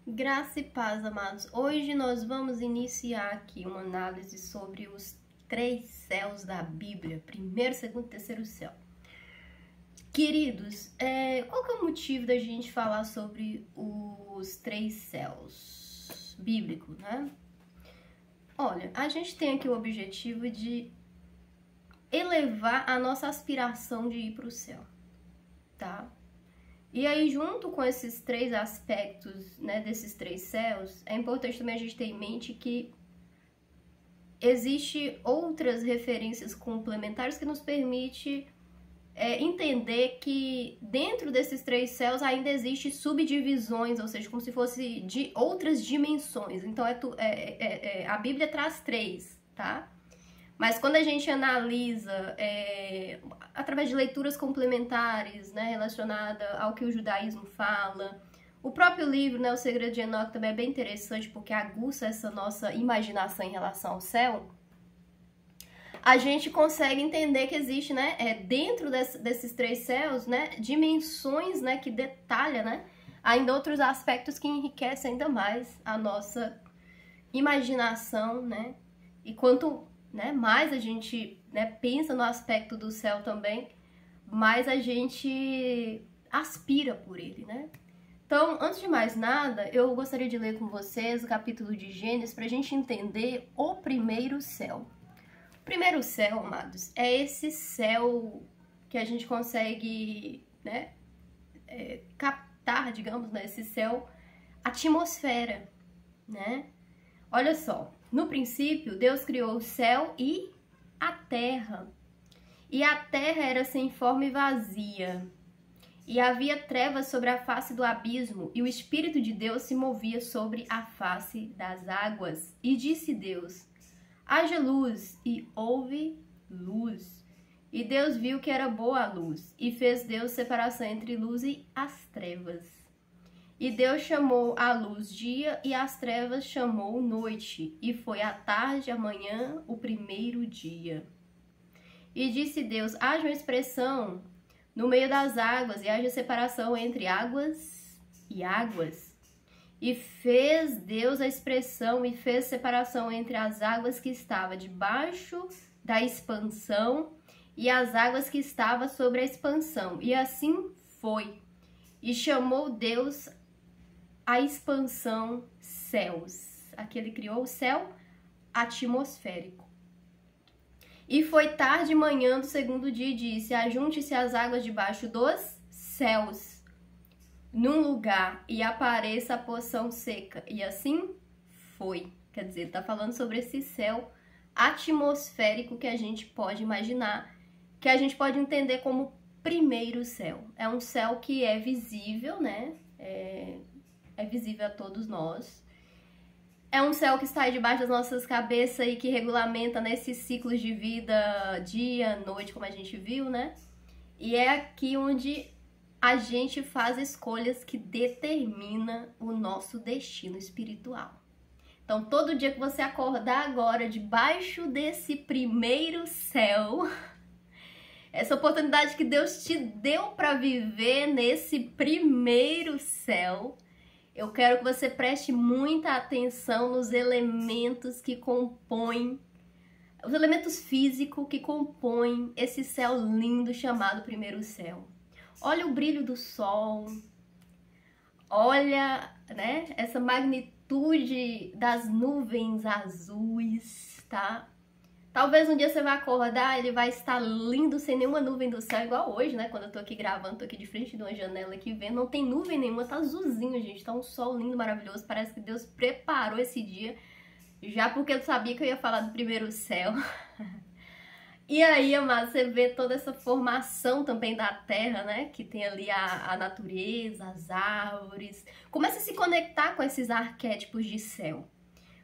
Graça e paz, amados. Hoje nós vamos iniciar aqui uma análise sobre os três céus da Bíblia, primeiro, segundo e terceiro céu. Queridos, qual que é o motivo da gente falar sobre os três céus bíblicos, né? Olha, a gente tem aqui o objetivo de elevar a nossa aspiração de ir para o céu, tá? E aí, junto com esses três aspectos, né, desses três céus, é importante também a gente ter em mente que existe outras referências complementares que nos permite entender que dentro desses três céus ainda existe subdivisões, ou seja, como se fosse de outras dimensões. Então, a Bíblia traz três, tá? Mas quando a gente analisa, através de leituras complementares, né, relacionada ao que o judaísmo fala, o próprio livro, né, O Segredo de Enoque, também é bem interessante porque aguça essa nossa imaginação em relação ao céu, a gente consegue entender que existe, né, dentro desses três céus, né, dimensões, né, que detalham, né, ainda outros aspectos que enriquecem ainda mais a nossa imaginação, né, e quanto mais a gente pensa no aspecto do céu também, mais a gente aspira por ele, né? Então, antes de mais nada, eu gostaria de ler com vocês o capítulo de Gênesis para a gente entender o primeiro céu. O primeiro céu, amados, é esse céu que a gente consegue captar, digamos, esse céu, atmosfera, né? Olha só. No princípio, Deus criou o céu e a terra. E a terra era sem forma e vazia. E havia trevas sobre a face do abismo, e o Espírito de Deus se movia sobre a face das águas. E disse Deus: haja luz, e houve luz. E Deus viu que era boa a luz, e fez Deus separação entre luz e as trevas. E Deus chamou a luz dia e as trevas chamou noite. E foi a tarde e a manhã o primeiro dia. E disse Deus: haja uma expressão no meio das águas e haja separação entre águas e águas. E fez Deus a expressão e fez separação entre as águas que estavam debaixo da expansão e as águas que estavam sobre a expansão. E assim foi. E chamou Deus a expansão céus. Aqui ele criou o céu atmosférico. E foi tarde e manhã do segundo dia e disse: ajunte-se as águas debaixo dos céus num lugar e apareça a porção seca. E assim foi. Quer dizer, ele tá falando sobre esse céu atmosférico que a gente pode imaginar, que a gente pode entender como primeiro céu. É um céu que é visível, né? É visível a todos nós. É um céu que está aí debaixo das nossas cabeças e que regulamenta nesses ciclos de vida, dia, noite, como a gente viu, né? E é aqui onde a gente faz escolhas que determinam o nosso destino espiritual. Então, todo dia que você acordar agora debaixo desse primeiro céu, essa oportunidade que Deus te deu para viver nesse primeiro céu, eu quero que você preste muita atenção nos elementos que compõem, os elementos físicos que compõem esse céu lindo chamado primeiro céu. Olha o brilho do sol, olha, essa magnitude das nuvens azuis, tá? Talvez um dia você vai acordar, ele vai estar lindo, sem nenhuma nuvem do céu, igual hoje, né? Quando eu tô aqui gravando, tô aqui de frente de uma janela aqui vendo, não tem nuvem nenhuma, tá azulzinho, gente. Tá um sol lindo, maravilhoso. Parece que Deus preparou esse dia, já porque eu sabia que eu ia falar do primeiro céu. E aí, amado, você vê toda essa formação também da terra, né? Que tem ali a natureza, as árvores. Começa a se conectar com esses arquétipos de céu.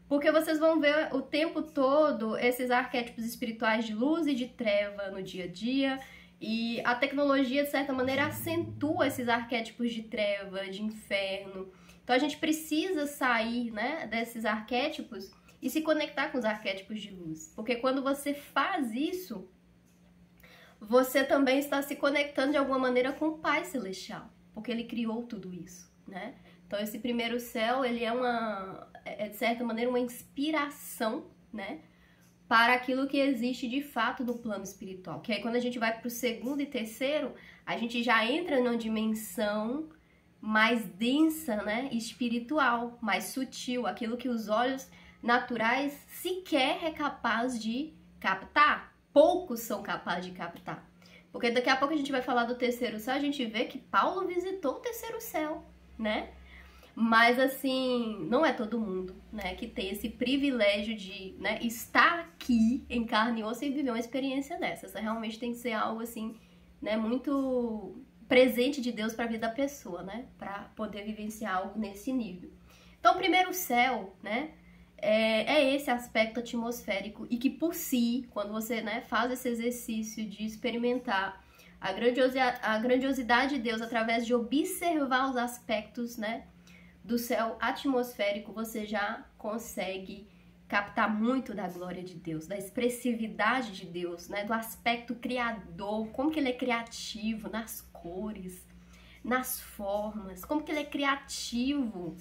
Porque vocês vão ver o tempo todo esses arquétipos espirituais de luz e de treva no dia a dia. E a tecnologia, de certa maneira, acentua esses arquétipos de treva, de inferno. Então a gente precisa sair, desses arquétipos e se conectar com os arquétipos de luz. Porque quando você faz isso, você também está se conectando de alguma maneira com o Pai Celestial. Porque Ele criou tudo isso, né? Então esse primeiro céu, ele é de certa maneira uma inspiração, né, para aquilo que existe de fato no plano espiritual. Que aí quando a gente vai para o segundo e terceiro, a gente já entra numa dimensão mais densa, né, espiritual, mais sutil, aquilo que os olhos naturais sequer é capaz de captar. Poucos são capazes de captar. Porque daqui a pouco a gente vai falar do terceiro céu, a gente vê que Paulo visitou o terceiro céu, né? Mas assim, não é todo mundo, né, que tem esse privilégio de, né, estar aqui em carne e osso e viver uma experiência dessa. Essa realmente tem que ser algo assim, né, muito presente de Deus para a vida da pessoa, né, para poder vivenciar algo nesse nível. Então, o primeiro céu, né, é esse aspecto atmosférico e que por si, quando você, né, faz esse exercício de experimentar a grandiosidade de Deus através de observar os aspectos, né, do céu atmosférico, você já consegue captar muito da glória de Deus, da expressividade de Deus, né, do aspecto criador, como que ele é criativo nas cores, nas formas, como que ele é criativo.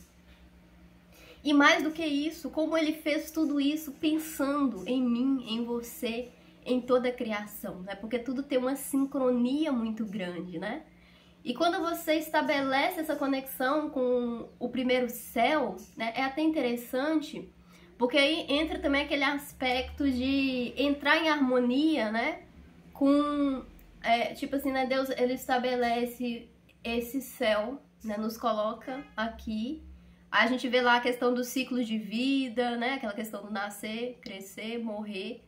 E mais do que isso, como ele fez tudo isso pensando em mim, em você, em toda a criação, né? Porque tudo tem uma sincronia muito grande, né? E quando você estabelece essa conexão com o primeiro céu, né, é até interessante, porque aí entra também aquele aspecto de entrar em harmonia, né, com, tipo assim, né, Deus, ele estabelece esse céu, né, nos coloca aqui, a gente vê lá a questão dos ciclos de vida, né, aquela questão do nascer, crescer, morrer,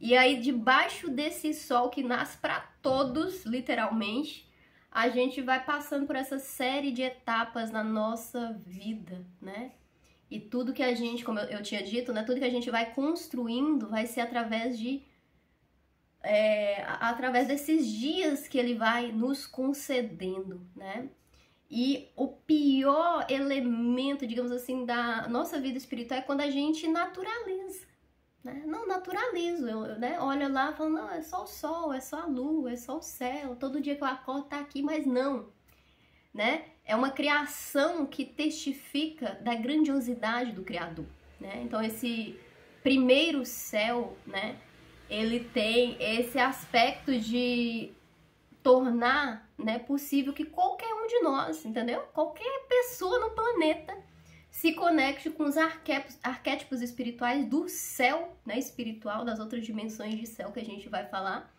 e aí debaixo desse sol que nasce para todos, literalmente, a gente vai passando por essa série de etapas na nossa vida, né? E tudo que a gente, como eu tinha dito, né? Tudo que a gente vai construindo vai ser através desses dias que ele vai nos concedendo, né? E o pior elemento, digamos assim, da nossa vida espiritual é quando a gente naturaliza. Né? Não naturalizo, né? Olho lá e falo, não, é só o sol, é só a lua, é só o céu, todo dia que eu acordo tá aqui, mas não, né? É uma criação que testifica da grandiosidade do Criador, né? Então esse primeiro céu, né, ele tem esse aspecto de tornar, né, possível que qualquer um de nós, entendeu? Qualquer pessoa no planeta se conecte com os arquétipos espirituais do céu, né, espiritual, das outras dimensões de céu que a gente vai falar,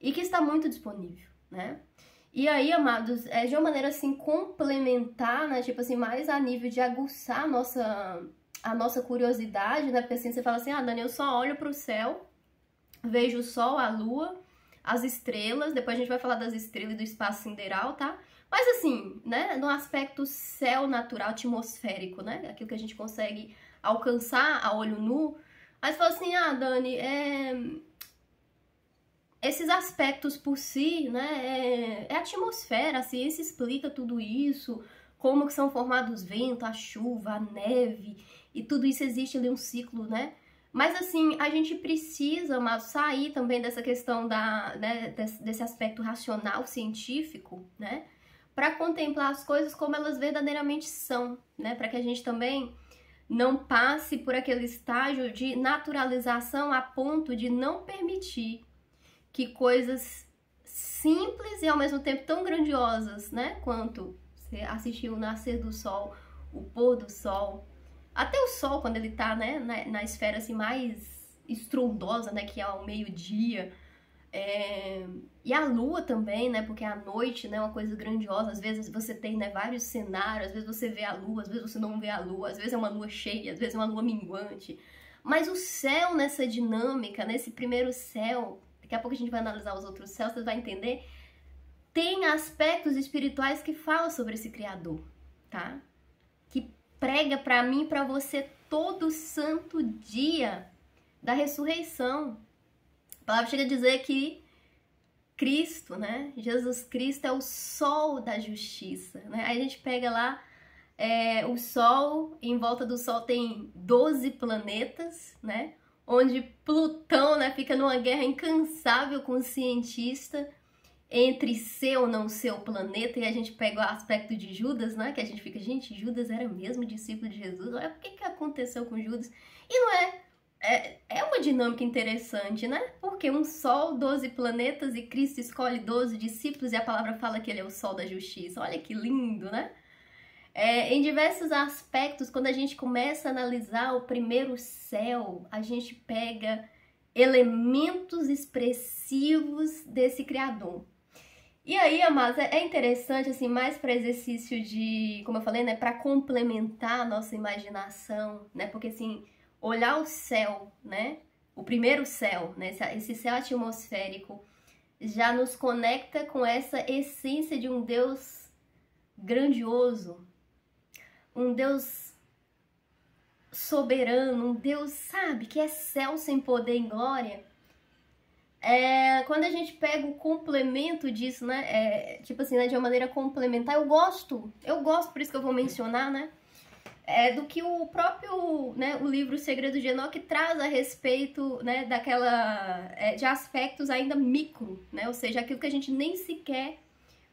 e que está muito disponível, né? E aí, amados, de uma maneira assim complementar, né, tipo assim, mais a nível de aguçar a nossa curiosidade, né? Porque assim, você fala assim, Dani, eu só olho para o céu, vejo o sol, a lua, as estrelas, depois a gente vai falar das estrelas e do espaço sideral, tá? Mas assim, né, no aspecto céu natural, atmosférico, né, aquilo que a gente consegue alcançar a olho nu, aí você fala assim, Dani, esses aspectos por si, né, é a atmosfera, a ciência explica tudo isso, como que são formados os ventos, a chuva, a neve, e tudo isso existe ali um ciclo, né, mas assim, a gente precisa sair também dessa questão né, desse aspecto racional, científico, né, para contemplar as coisas como elas verdadeiramente são, né? Para que a gente também não passe por aquele estágio de naturalização a ponto de não permitir que coisas simples e ao mesmo tempo tão grandiosas, né? Quanto você assistiu o nascer do sol, o pôr do sol, até o sol quando ele tá, né, na esfera assim mais estrondosa, né, que é ao meio-dia. E a lua também, né, porque a noite, né, é uma coisa grandiosa, às vezes você tem, né, vários cenários, às vezes você vê a lua, às vezes você não vê a lua, às vezes é uma lua cheia, às vezes é uma lua minguante, mas o céu nessa dinâmica, nesse primeiro céu, daqui a pouco a gente vai analisar os outros céus, você vai entender, tem aspectos espirituais que falam sobre esse Criador, tá? Que prega pra mim e pra você todo santo dia da ressurreição. A palavra chega a dizer que Cristo, né? Jesus Cristo é o sol da justiça, né? Aí a gente pega lá o sol, em volta do sol tem 12 planetas, né? Onde Plutão, né, fica numa guerra incansável com o cientista entre ser ou não ser o planeta, e a gente pega o aspecto de Judas, né? Que a gente fica, gente, Judas era mesmo discípulo de Jesus, olha o que aconteceu com Judas. E não é uma dinâmica interessante, né? Porque um sol, 12 planetas, e Cristo escolhe 12 discípulos, e a palavra fala que ele é o sol da justiça. Olha que lindo, né? Em diversos aspectos, quando a gente começa a analisar o primeiro céu, a gente pega elementos expressivos desse Criador. E aí, amados, é interessante, assim, mais para exercício de, como eu falei, né, para complementar a nossa imaginação, né, porque, assim, olhar o céu, né, o primeiro céu, né, esse céu atmosférico, já nos conecta com essa essência de um Deus grandioso, um Deus soberano, um Deus, sabe, que é céu sem poder e glória. Quando a gente pega o complemento disso, né, tipo assim, né, de uma maneira complementar, eu gosto, por isso que eu vou mencionar, né, do que o próprio, né, o livro O Segredo de Enoque traz a respeito, né, de aspectos ainda micro, né, ou seja, aquilo que a gente nem sequer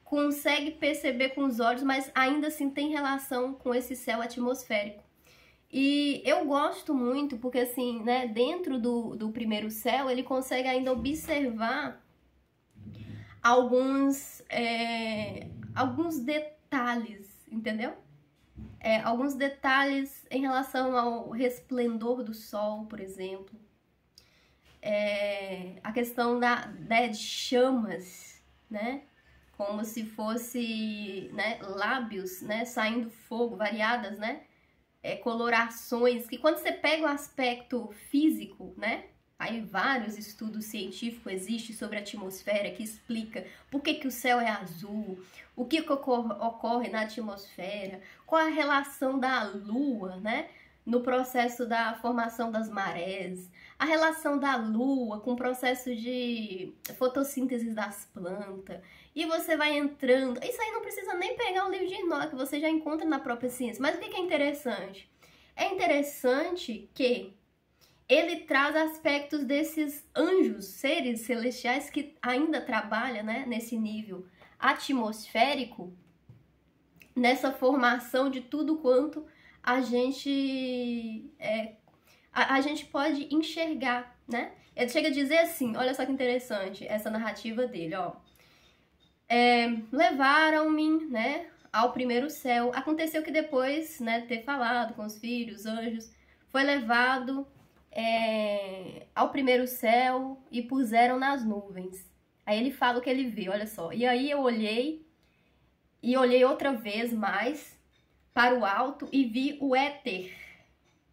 consegue perceber com os olhos, mas ainda assim tem relação com esse céu atmosférico. E eu gosto muito porque, assim, né, dentro do primeiro céu, ele consegue ainda observar alguns detalhes, entendeu? Alguns detalhes em relação ao resplendor do sol, por exemplo. A questão de chamas, né? Como se fosse, né, lábios, né, saindo fogo, variadas, né? Colorações, que quando você pega o aspecto físico, né? Aí vários estudos científicos existem sobre a atmosfera que explica por que o céu é azul, o que ocorre na atmosfera, qual a relação da Lua, né? No processo da formação das marés, a relação da Lua com o processo de fotossíntese das plantas. E você vai entrando... Isso aí não precisa nem pegar o livro de Enoque, que você já encontra na própria ciência. Mas o que é interessante? É interessante que ele traz aspectos desses anjos, seres celestiais que ainda trabalham, né, nesse nível atmosférico, nessa formação de tudo quanto a gente pode enxergar, né? Ele chega a dizer assim, olha só que interessante essa narrativa dele, ó. Levaram-me, né, ao primeiro céu. Aconteceu que depois, né, ter falado com os filhos, anjos, foi levado ao primeiro céu e puseram nas nuvens. Aí ele fala o que ele vê, olha só. E aí eu olhei outra vez mais para o alto e vi o éter.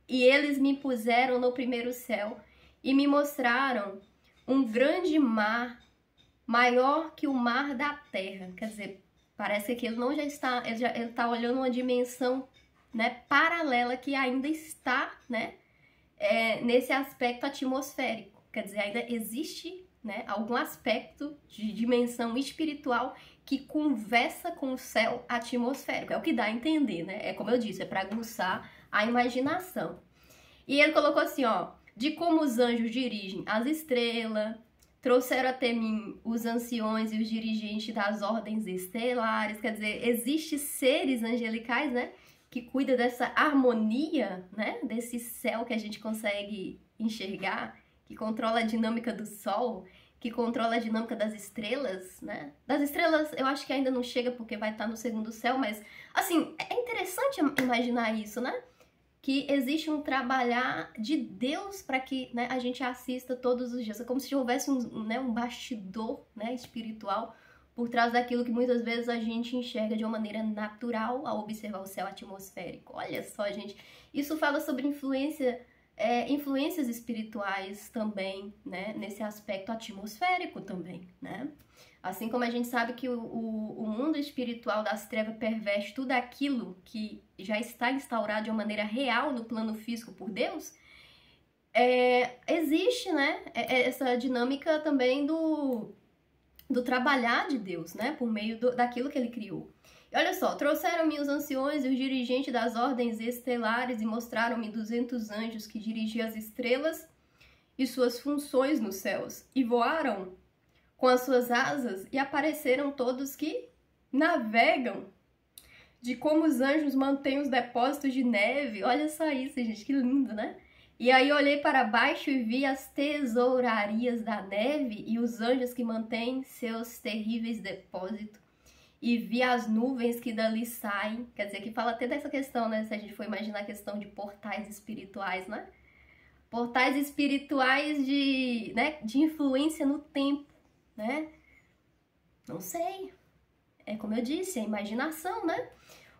E eles me puseram no primeiro céu e me mostraram um grande mar, maior que o mar da terra. Quer dizer, parece que ele não já está, ele está olhando uma dimensão, né, paralela que ainda está, né, nesse aspecto atmosférico. Quer dizer, ainda existe, né, algum aspecto de dimensão espiritual que conversa com o céu atmosférico. É o que dá a entender, né? É como eu disse, é para aguçar a imaginação. E ele colocou assim, ó, de como os anjos dirigem as estrelas, trouxeram até mim os anciões e os dirigentes das ordens estelares. Quer dizer, existem seres angelicais, né, que cuidam dessa harmonia, né, desse céu que a gente consegue enxergar, que controla a dinâmica do sol, que controla a dinâmica das estrelas, né? Das estrelas eu acho que ainda não chega porque vai estar no segundo céu, mas, assim, é interessante imaginar isso, né? Que existe um trabalhar de Deus para que, né, a gente assista todos os dias. É como se houvesse um bastidor, né, espiritual por trás daquilo que muitas vezes a gente enxerga de uma maneira natural ao observar o céu atmosférico. Olha só, gente, isso fala sobre influências espirituais também, né, nesse aspecto atmosférico também, né? Assim como a gente sabe que o mundo espiritual das trevas perverte tudo aquilo que já está instaurado de uma maneira real no plano físico por Deus, existe, né, essa dinâmica também do trabalhar de Deus, né, por meio daquilo que ele criou. E olha só, trouxeram-me os anciões e os dirigentes das ordens estelares e mostraram-me 200 anjos que dirigiam as estrelas e suas funções nos céus, e voaram com as suas asas, e apareceram todos que navegam, de como os anjos mantêm os depósitos de neve. Olha só isso, gente, que lindo, né? E aí olhei para baixo e vi as tesourarias da neve e os anjos que mantêm seus terríveis depósitos. E vi as nuvens que dali saem. Quer dizer, que fala até dessa questão, né? Se a gente for imaginar a questão de portais espirituais, né? Portais espirituais de influência no tempo, né? Não sei. É como eu disse, a imaginação, né?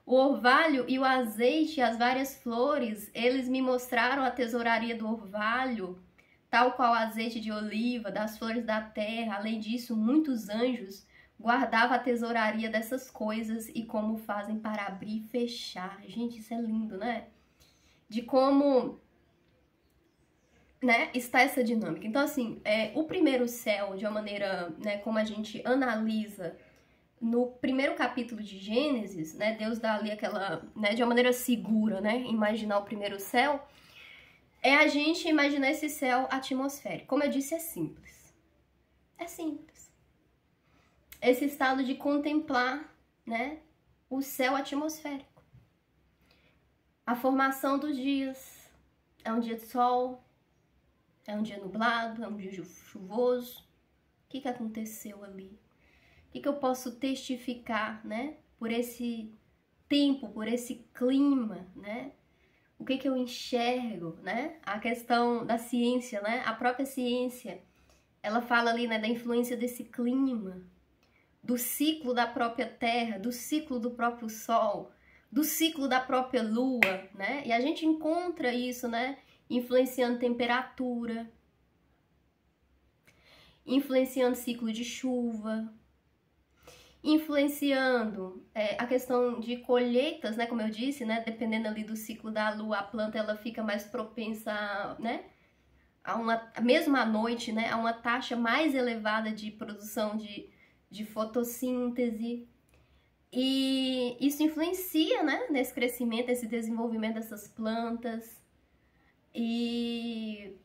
O orvalho e o azeite e as várias flores, eles me mostraram a tesouraria do orvalho, tal qual o azeite de oliva, das flores da terra. Além disso, muitos anjos guardavam a tesouraria dessas coisas e como fazem para abrir e fechar. Gente, isso é lindo, né? De como, né, está essa dinâmica. Então, assim, o primeiro céu, de uma maneira, né, como a gente analisa no primeiro capítulo de Gênesis, né, Deus dá ali aquela, né, de uma maneira segura, né, imaginar o primeiro céu, é a gente imaginar esse céu atmosférico. Como eu disse, é simples. É simples. Esse estado de contemplar, né, o céu atmosférico. A formação dos dias. É um dia de sol, é um dia nublado, é um dia chuvoso. O que aconteceu ali? O que eu posso testificar, né, por esse tempo, por esse clima, né? O que eu enxergo, né? A questão da ciência, né? A própria ciência, ela fala ali, né, da influência desse clima, do ciclo da própria Terra, do ciclo do próprio Sol, do ciclo da própria Lua, né? E a gente encontra isso, né, influenciando temperatura, influenciando ciclo de chuva, influenciando a questão de colheitas, né, como eu disse, né, dependendo ali do ciclo da lua, a planta ela fica mais propensa, né, mesmo à noite, né, a uma taxa mais elevada de produção de fotossíntese. E isso influencia, né, nesse crescimento, nesse desenvolvimento dessas plantas. E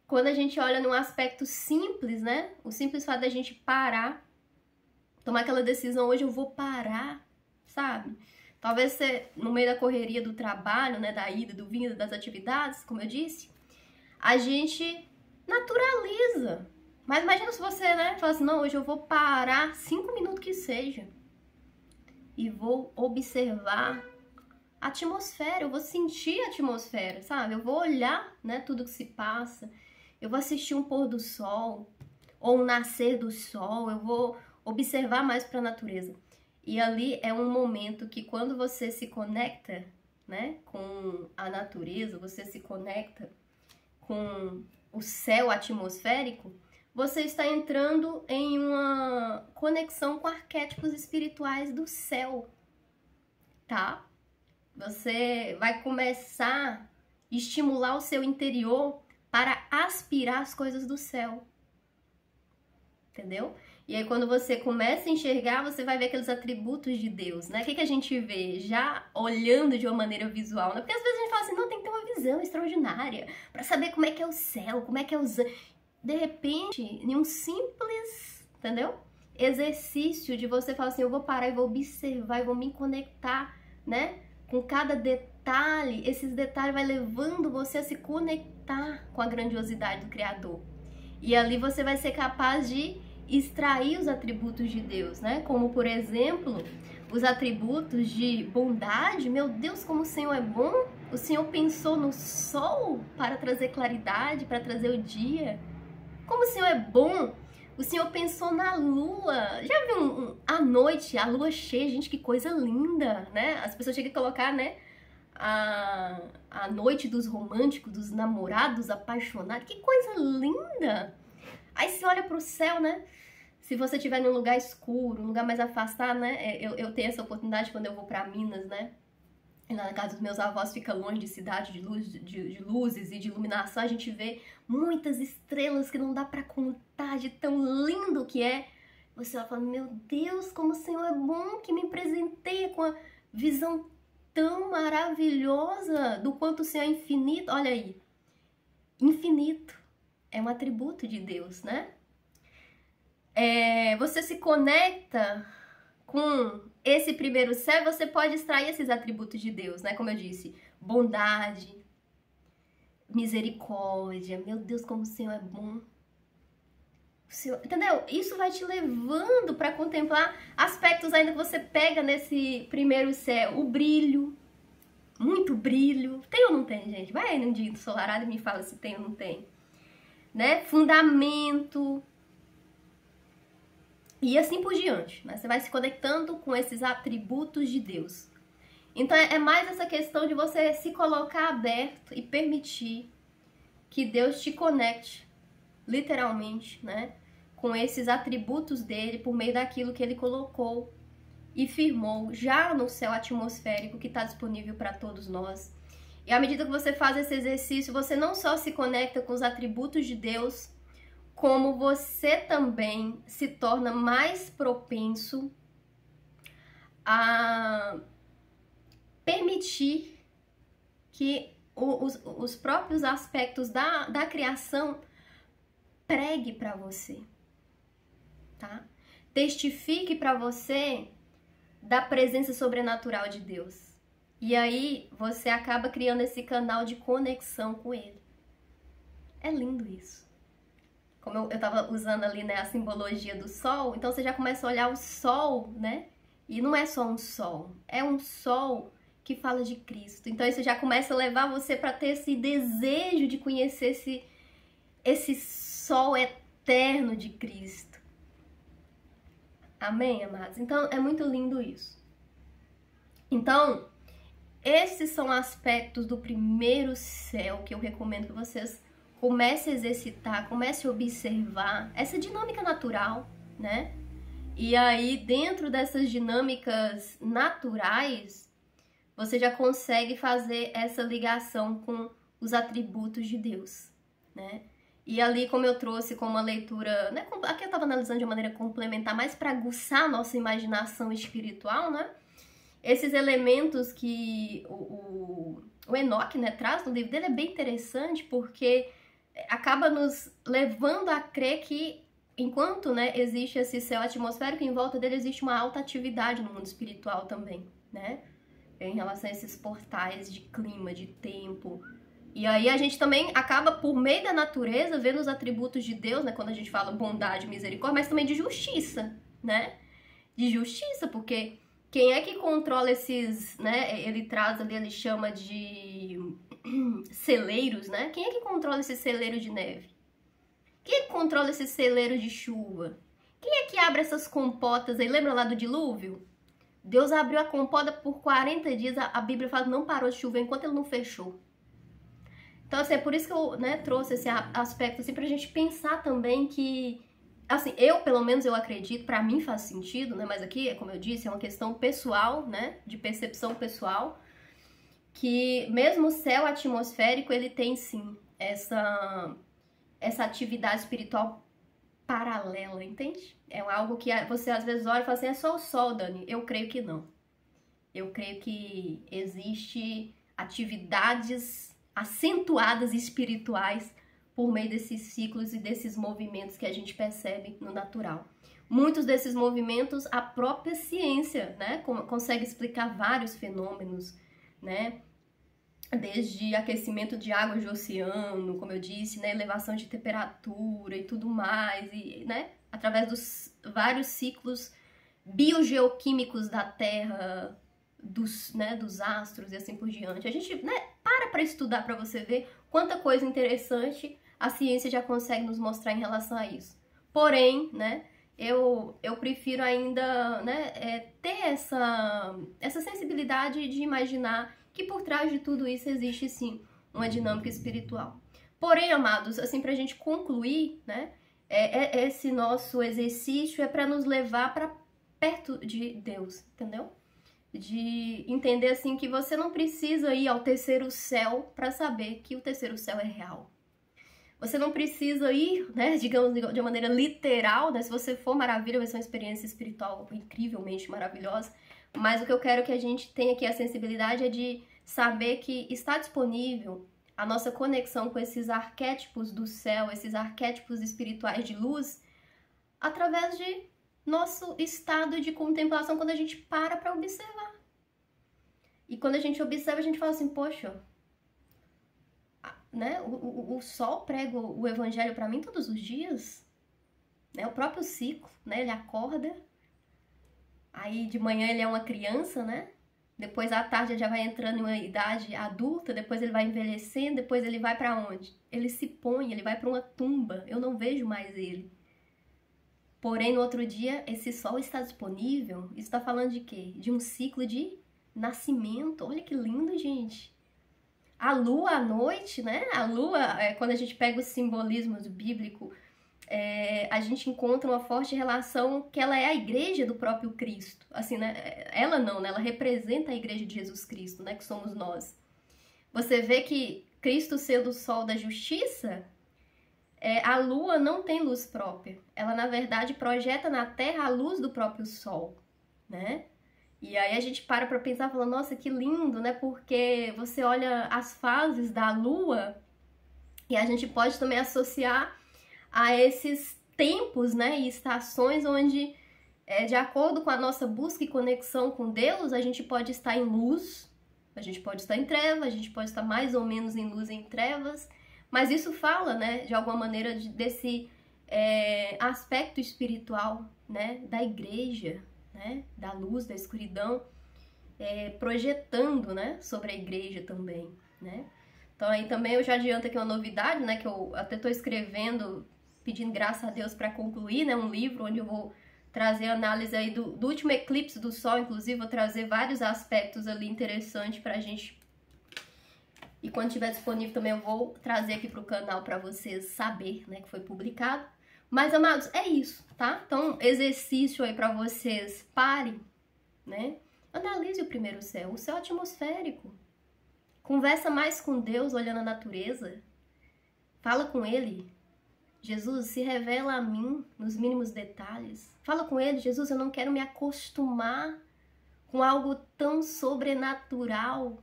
quando a gente olha num aspecto simples, né, o simples fato da gente parar, tomar aquela decisão, hoje eu vou parar, sabe? Talvez você, no meio da correria do trabalho, né, da ida, do vindo, das atividades, como eu disse, a gente naturaliza. Mas imagina se você, né, fala assim, não, hoje eu vou parar 5 minutos que seja e vou observar a atmosfera, eu vou sentir a atmosfera, sabe? Eu vou olhar, né, tudo que se passa, eu vou assistir um pôr do sol ou um nascer do sol, eu vou observar mais para a natureza. E ali é um momento que quando você se conecta, né, com a natureza, você se conecta com o céu atmosférico, você está entrando em uma conexão com arquétipos espirituais do céu, tá? Você vai começar a estimular o seu interior para aspirar as coisas do céu, entendeu? E aí quando você começa a enxergar, você vai ver aqueles atributos de Deus, né? O que a gente vê já olhando de uma maneira visual, né? Porque às vezes a gente fala assim, não, tem que ter uma visão extraordinária para saber como é que é o céu, como é que é os... De repente, em um simples, entendeu? Exercício de você falar assim, eu vou parar e vou observar, e vou me conectar, né? Com cada detalhe, esses detalhes vai levando você a se conectar com a grandiosidade do Criador. E ali você vai ser capaz de extrair os atributos de Deus, né? Como, por exemplo, os atributos de bondade. Meu Deus, como o Senhor é bom! O Senhor pensou no sol para trazer claridade, para trazer o dia. Como o Senhor é bom! O Senhor pensou na lua. Já viu à noite, a lua cheia? Gente, que coisa linda, né? As pessoas chegam a colocar, né? A noite dos românticos, dos namorados apaixonados. Que coisa linda! Aí você olha pro céu, né? Se você estiver num lugar escuro, um lugar mais afastado, né? Eu tenho essa oportunidade quando eu vou pra Minas, né? E lá na casa dos meus avós fica longe de cidade, de luzes e de iluminação. A gente vê muitas estrelas que não dá pra contar de tão lindo que é. Você vai falando, meu Deus, como o Senhor é bom, que me presenteia com a visão tão maravilhosa do quanto o Senhor é infinito. Olha aí, infinito é um atributo de Deus, né? você se conecta com esse primeiro céu, você pode extrair esses atributos de Deus, né? Como eu disse, bondade, misericórdia. Meu Deus, como o Senhor é bom. Entendeu? Isso vai te levando para contemplar aspectos ainda que você pega nesse primeiro céu. O brilho, muito brilho. Tem ou não tem, gente? Vai aí num dia ensolarado e me fala se tem ou não tem. Né? Fundamento. E assim por diante. Né? Você vai se conectando com esses atributos de Deus. Então é mais essa questão de você se colocar aberto e permitir que Deus te conecte, literalmente, né? Com esses atributos dele por meio daquilo que ele colocou e firmou já no céu atmosférico que está disponível para todos nós. E à medida que você faz esse exercício, você não só se conecta com os atributos de Deus, como você também se torna mais propenso a permitir que os próprios aspectos da criação pregue para você. Tá? Testifique para você da presença sobrenatural de Deus. E aí você acaba criando esse canal de conexão com Ele. É lindo isso. Como eu estava usando ali, né, a simbologia do sol, então você já começa a olhar o sol, né? E não é só um sol, é um sol que fala de Cristo. Então isso já começa a levar você para ter esse desejo de conhecer esse sol eterno de Cristo. Amém, amados? Então, é muito lindo isso. Então, esses são aspectos do primeiro céu que eu recomendo que vocês comecem a exercitar, comecem a observar essa dinâmica natural, né? E aí, dentro dessas dinâmicas naturais, você já consegue fazer essa ligação com os atributos de Deus, né? E ali, como eu trouxe como uma leitura, né, aqui eu estava analisando de uma maneira complementar, mais para aguçar a nossa imaginação espiritual, né? Esses elementos que o Enoque, né, traz no livro dele é bem interessante, porque acaba nos levando a crer que, enquanto, né, existe esse céu atmosférico, em volta dele existe uma alta atividade no mundo espiritual também, né? Em relação a esses portais de clima, de tempo. E aí a gente também acaba, por meio da natureza, vendo os atributos de Deus, né? Quando a gente fala bondade, misericórdia, mas também de justiça, né? De justiça, porque quem é que controla esses, né? Ele traz ali, ele chama de celeiros, né? Quem é que controla esse celeiro de neve? Quem é que controla esse celeiro de chuva? Quem é que abre essas compotas aí? Lembra lá do dilúvio? Deus abriu a compota por 40 dias, a Bíblia fala que não parou de chover enquanto ele não fechou. Então, assim, é por isso que eu, né, trouxe esse aspecto, assim, pra gente pensar também que, assim, pelo menos, eu acredito, pra mim faz sentido, né, mas aqui, como eu disse, é uma questão pessoal, né, de percepção pessoal, que mesmo o céu atmosférico, ele tem, sim, essa atividade espiritual paralela, entende? É algo que você, às vezes, olha e fala assim, é só o sol, Dani. Eu creio que não. Eu creio que existe atividades acentuadas espirituais por meio desses ciclos e desses movimentos que a gente percebe no natural. Muitos desses movimentos, a própria ciência, né, consegue explicar vários fenômenos, né, desde aquecimento de águas de oceano, como eu disse, né, elevação de temperatura e tudo mais, e, né, através dos vários ciclos biogeoquímicos da Terra, dos astros e assim por diante. A gente, né, para estudar para você ver quanta coisa interessante a ciência já consegue nos mostrar em relação a isso. Porém, né, eu prefiro ainda, né, ter essa sensibilidade de imaginar que por trás de tudo isso existe sim uma dinâmica espiritual. Porém, amados, assim, pra gente concluir, né, esse nosso exercício é para nos levar para perto de Deus, entendeu? De entender assim que você não precisa ir ao terceiro céu para saber que o terceiro céu é real. Você não precisa ir, né, digamos, de uma maneira literal, né? Se você for, maravilha, vai ser uma experiência espiritual incrivelmente maravilhosa. Mas o que eu quero que a gente tenha aqui a sensibilidade é de saber que está disponível a nossa conexão com esses arquétipos do céu, esses arquétipos espirituais de luz, através de nosso estado de contemplação, quando a gente para observar. E quando a gente observa, a gente fala assim, poxa, né? O sol prega o evangelho para mim todos os dias, né? O próprio ciclo, né? Ele acorda, aí de manhã ele é uma criança, né? Depois à tarde ele já vai entrando em uma idade adulta, depois ele vai envelhecendo, depois ele vai para onde? Ele se põe, ele vai para uma tumba, eu não vejo mais ele. Porém, no outro dia, esse sol está disponível. Isso está falando de quê? De um ciclo de nascimento. Olha que lindo, gente. A lua à noite, né? A lua, quando a gente pega os simbolismos bíblicos, a gente encontra uma forte relação que ela é a igreja do próprio Cristo. Assim, né? Ela não, né? Ela representa a igreja de Jesus Cristo, né? Que somos nós. Você vê que Cristo sendo o sol da justiça, a lua não tem luz própria. Ela, na verdade, projeta na Terra a luz do próprio sol, né? E aí a gente para pensar e fala, nossa, que lindo, né? Porque você olha as fases da lua e a gente pode também associar a esses tempos, né? E estações onde, de acordo com a nossa busca e conexão com Deus, a gente pode estar em luz, a gente pode estar em trevas, a gente pode estar mais ou menos em luz e em trevas. Mas isso fala, né, de alguma maneira, desse aspecto espiritual, né, da igreja, né, da luz, da escuridão, projetando, né, sobre a igreja também, né. Então aí também eu já adianto aqui uma novidade, né, que eu até estou escrevendo, pedindo graça a Deus para concluir, né, um livro onde eu vou trazer análise aí do último eclipse do Sol, inclusive vou trazer vários aspectos ali interessantes para a gente. E quando estiver disponível também eu vou trazer aqui para o canal para vocês saber, né, que foi publicado. Mas, amados, é isso, tá? Então, exercício aí para vocês. Parem, né? Analise o primeiro céu, o céu atmosférico. Conversa mais com Deus olhando a natureza. Fala com Ele. Jesus, se revela a mim nos mínimos detalhes. Fala com Ele, Jesus, eu não quero me acostumar com algo tão sobrenatural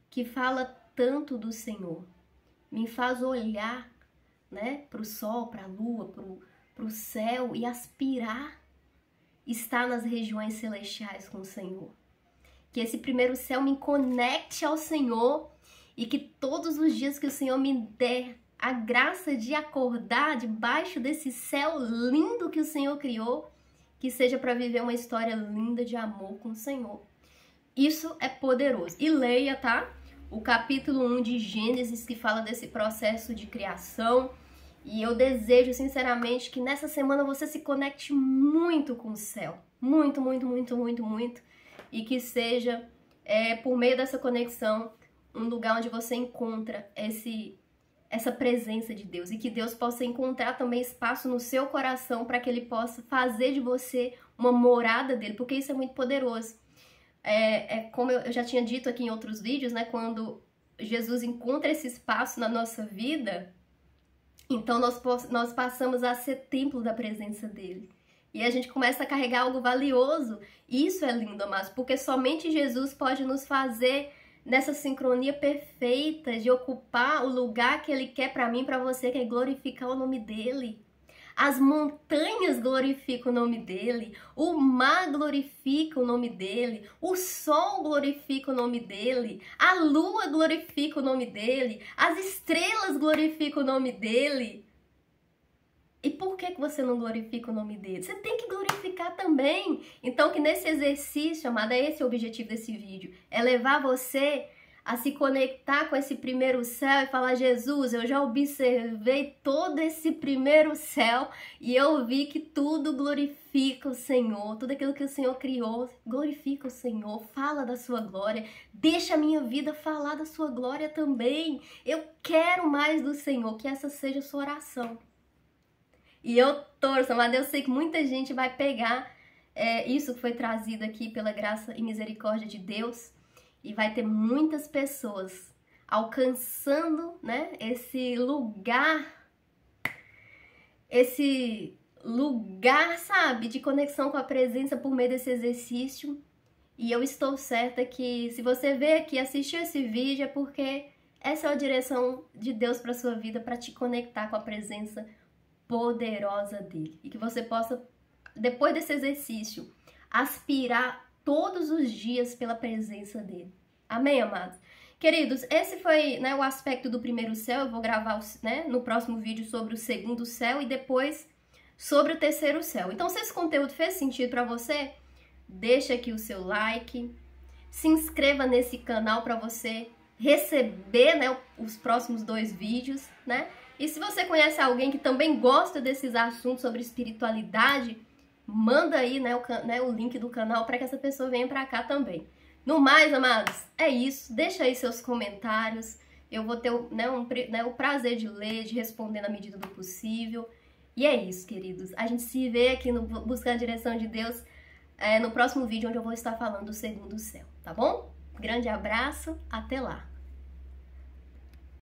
que fala tanto do Senhor, me faz olhar, né, para o sol, para a lua, para o céu e aspirar estar nas regiões celestiais com o Senhor. Que esse primeiro céu me conecte ao Senhor e que todos os dias que o Senhor me der a graça de acordar debaixo desse céu lindo que o Senhor criou, que seja para viver uma história linda de amor com o Senhor. Isso é poderoso. E leia, tá? O capítulo 1 de Gênesis, que fala desse processo de criação. E eu desejo, sinceramente, que nessa semana você se conecte muito com o céu. Muito, muito, muito, muito, muito. E que seja, por meio dessa conexão, um lugar onde você encontra essa presença de Deus. E que Deus possa encontrar também espaço no seu coração para que Ele possa fazer de você uma morada dele. Porque isso é muito poderoso. Como eu já tinha dito aqui em outros vídeos, né? Quando Jesus encontra esse espaço na nossa vida, então nós passamos a ser templo da presença dele. E a gente começa a carregar algo valioso. E isso é lindo, amados, porque somente Jesus pode nos fazer nessa sincronia perfeita de ocupar o lugar que Ele quer para mim e para você, que é glorificar o nome dele. As montanhas glorificam o nome dele, o mar glorifica o nome dele, o sol glorifica o nome dele, a lua glorifica o nome dele, as estrelas glorificam o nome dele. E por que você não glorifica o nome dele? Você tem que glorificar também. Então que nesse exercício, amada, esse é o objetivo desse vídeo, é levar você a se conectar com esse primeiro céu e falar, Jesus, eu já observei todo esse primeiro céu e eu vi que tudo glorifica o Senhor, tudo aquilo que o Senhor criou glorifica o Senhor, fala da sua glória, deixa a minha vida falar da sua glória também. Eu quero mais do Senhor, que essa seja a sua oração. E eu torço, mas eu sei que muita gente vai pegar isso que foi trazido aqui pela graça e misericórdia de Deus, e vai ter muitas pessoas alcançando, né, esse lugar, sabe, de conexão com a presença por meio desse exercício. E eu estou certa que se você veio aqui assistir esse vídeo é porque essa é a direção de Deus para sua vida, para te conectar com a presença poderosa dele. E que você possa, depois desse exercício, aspirar todos os dias pela presença dele. Amém, amados? Queridos, esse foi, né, o aspecto do primeiro céu. Eu vou gravar, né, no próximo vídeo sobre o segundo céu e depois sobre o terceiro céu. Então, se esse conteúdo fez sentido para você, deixa aqui o seu like, se inscreva nesse canal para você receber, né, os próximos 2 vídeos, né? E se você conhece alguém que também gosta desses assuntos sobre espiritualidade, manda aí, né, o link do canal para que essa pessoa venha para cá também. No mais, amados, é isso. Deixa aí seus comentários. Eu vou ter, né, o prazer de ler, de responder na medida do possível. E é isso, queridos. A gente se vê aqui no Buscando a Direção de Deus no próximo vídeo, onde eu vou estar falando do segundo céu, tá bom? Grande abraço, até lá!